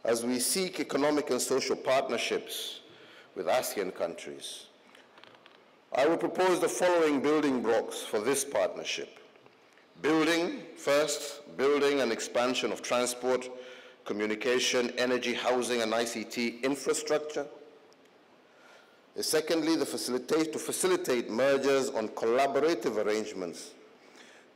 as we seek economic and social partnerships with ASEAN countries. I will propose the following building blocks for this partnership. First, building and expansion of transport, communication, energy, housing, and ICT infrastructure. Secondly, to facilitate mergers on collaborative arrangements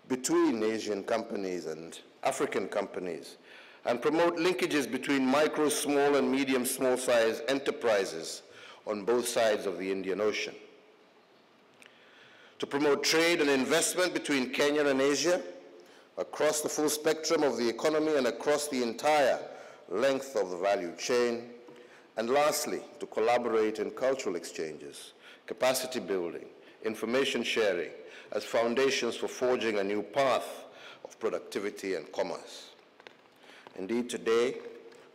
between Asian companies and African companies, and promote linkages between micro, small, and medium, small-size enterprises on both sides of the Indian Ocean. To promote trade and investment between Kenya and Asia across the full spectrum of the economy and across the entire length of the value chain. And lastly, to collaborate in cultural exchanges, capacity building, information sharing as foundations for forging a new path of productivity and commerce. Indeed, today,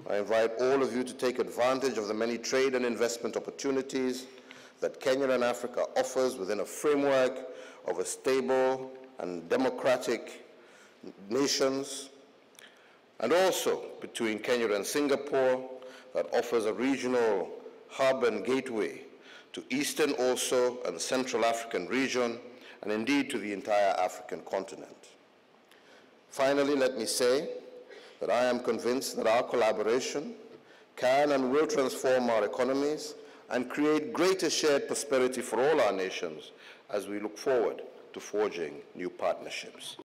I invite all of you to take advantage of the many trade and investment opportunities that Kenya and Africa offers within a framework of a stable and democratic nations, and also between Kenya and Singapore that offers a regional hub and gateway to Eastern also and Central African region, and indeed to the entire African continent. Finally, let me say that I am convinced that our collaboration can and will transform our economies and create greater shared prosperity for all our nations as we look forward to forging new partnerships.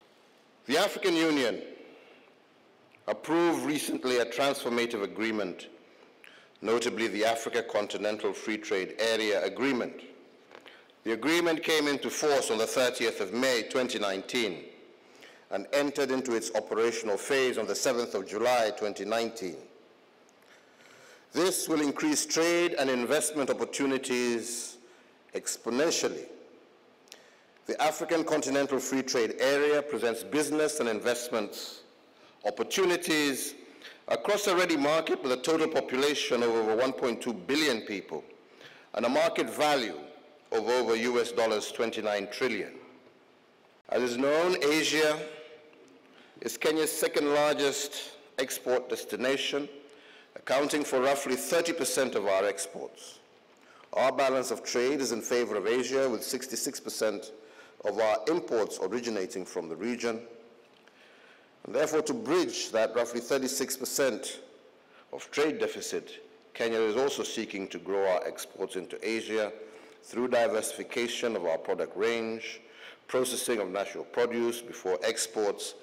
The African Union approved recently a transformative agreement, notably the Africa Continental Free Trade Area Agreement. The agreement came into force on the 30th of May 2019 and entered into its operational phase on the 7th of July 2019. This will increase trade and investment opportunities exponentially. The African Continental Free Trade Area presents business and investment opportunities across a ready market with a total population of over 1.2 billion people and a market value of over US $29 trillion. As is known, Asia is Kenya's second largest export destination, accounting for roughly 30% of our exports. Our balance of trade is in favor of Asia, with 66% of our imports originating from the region. And therefore, to bridge that roughly 36% of trade deficit, Kenya is also seeking to grow our exports into Asia through diversification of our product range, processing of natural produce before exports,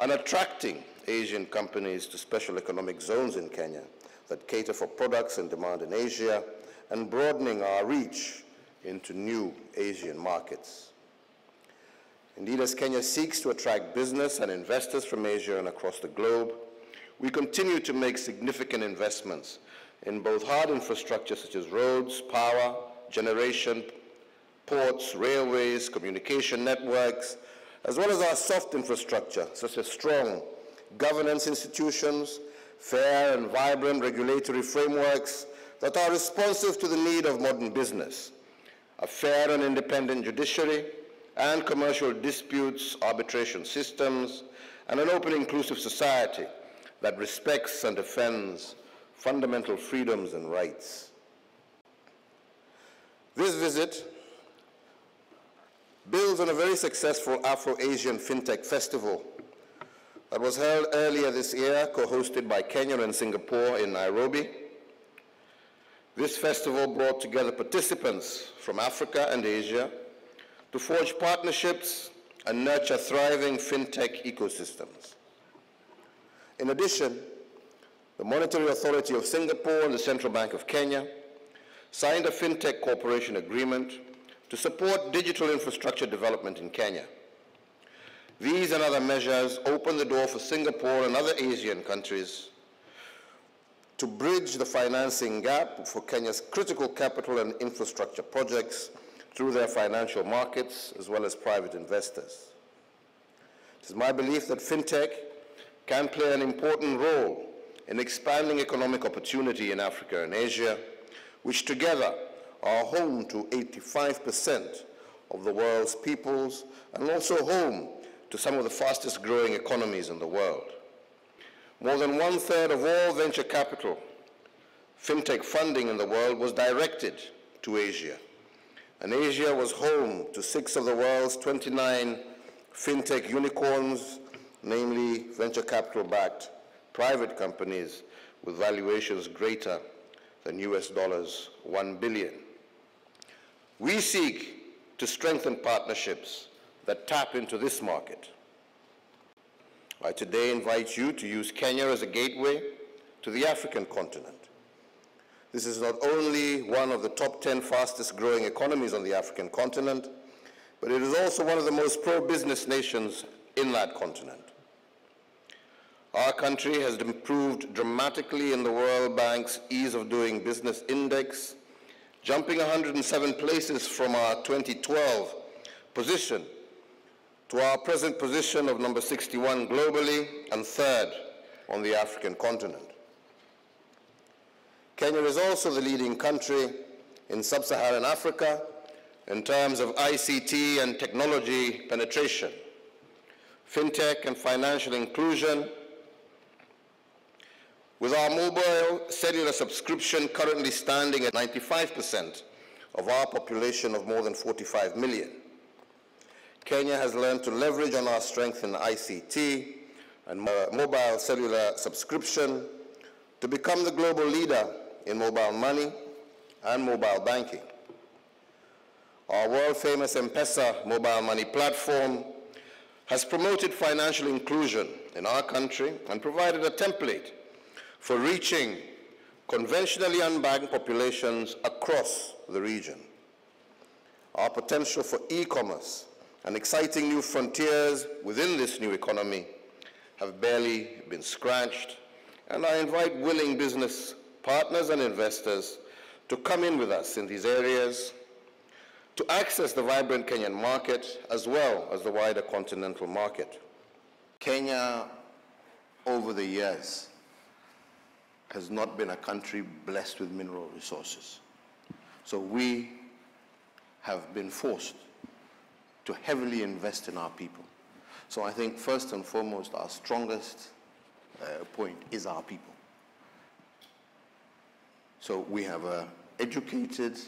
and attracting Asian companies to special economic zones in Kenya that cater for products in demand in Asia, and broadening our reach into new Asian markets. Indeed, as Kenya seeks to attract business and investors from Asia and across the globe, we continue to make significant investments in both hard infrastructure such as roads, power, generation, ports, railways, communication networks, as well as our soft infrastructure such as strong governance institutions, fair and vibrant regulatory frameworks that are responsive to the need of modern business, a fair and independent judiciary, and commercial disputes arbitration systems, and an open, inclusive society that respects and defends fundamental freedoms and rights. This visit builds on a very successful Afro-Asian FinTech Festival that was held earlier this year, co-hosted by Kenya and Singapore in Nairobi. This festival brought together participants from Africa and Asia to forge partnerships and nurture thriving FinTech ecosystems. In addition, the Monetary Authority of Singapore and the Central Bank of Kenya signed a FinTech cooperation agreement to support digital infrastructure development in Kenya. These and other measures open the door for Singapore and other Asian countries to bridge the financing gap for Kenya's critical capital and infrastructure projects through their financial markets as well as private investors. It is my belief that FinTech can play an important role in expanding economic opportunity in Africa and Asia, which together are home to 85% of the world's peoples and also home to some of the fastest growing economies in the world. More than 1/3 of all venture capital, fintech funding in the world was directed to Asia. And Asia was home to 6 of the world's 29 fintech unicorns, namely venture capital-backed private companies with valuations greater than US $1 billion. We seek to strengthen partnerships that tap into this market. I today invite you to use Kenya as a gateway to the African continent. This is not only one of the top 10 fastest growing economies on the African continent, but it is also one of the most pro-business nations in that continent. Our country has improved dramatically in the World Bank's Ease of Doing Business Index, jumping 107 places from our 2012 position to our present position of number 61 globally and 3rd on the African continent. Kenya is also the leading country in sub-Saharan Africa in terms of ICT and technology penetration, fintech and financial inclusion, with our mobile cellular subscription currently standing at 95% of our population of more than 45 million. Kenya has learned to leverage on our strength in ICT and mobile cellular subscription to become the global leader in mobile money and mobile banking. Our world-famous M-Pesa mobile money platform has promoted financial inclusion in our country and provided a template for reaching conventionally unbanked populations across the region. Our potential for e-commerce and exciting new frontiers within this new economy have barely been scratched, and I invite willing business partners and investors to come in with us in these areas to access the vibrant Kenyan market as well as the wider continental market. Kenya, over the years, has not been a country blessed with mineral resources. So we have been forced to heavily invest in our people. So I think first and foremost, our strongest point is our people. So we have an educated,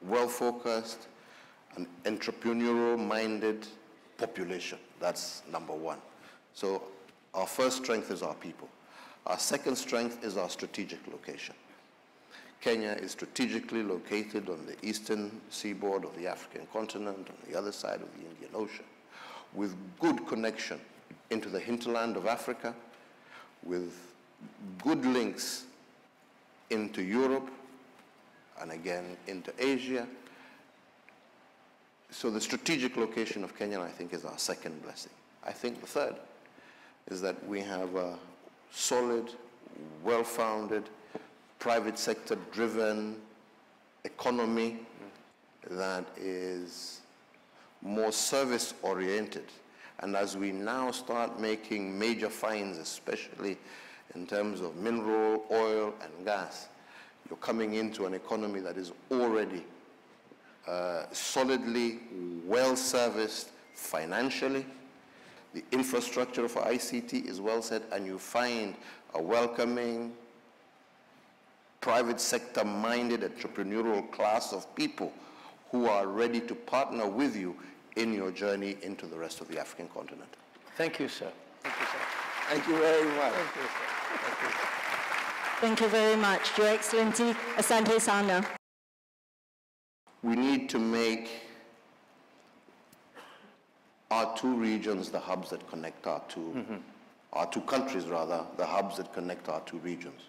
well-focused, and entrepreneurial-minded population. That's number one. So our first strength is our people. Our second strength is our strategic location. Kenya is strategically located on the eastern seaboard of the African continent, on the other side of the Indian Ocean, with good connection into the hinterland of Africa, with good links into Europe, and again into Asia. So the strategic location of Kenya, I think, is our second blessing. I think the third is that we have a solid, well-founded, private sector-driven economy that is more service-oriented. And as we now start making major finds, especially in terms of mineral, oil, and gas, you're coming into an economy that is already solidly well-serviced financially. The infrastructure for ICT is well set, and you find a welcoming, private sector-minded, entrepreneurial class of people who are ready to partner with you in your journey into the rest of the African continent. Thank you, sir. Thank you, sir. Thank you very much. Thank you, sir. Thank you. Thank you very much, Your Excellency. Asante sana. We need to make our two regions the hubs that connect our two countries rather, the hubs that connect our two regions.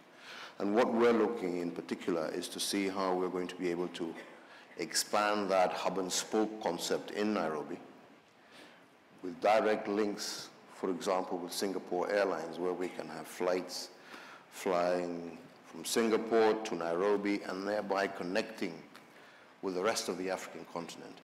And what we're looking in particular is to see how we're going to be able to expand that hub and spoke concept in Nairobi with direct links, for example, with Singapore Airlines, where we can have flights flying from Singapore to Nairobi and thereby connecting with the rest of the African continent.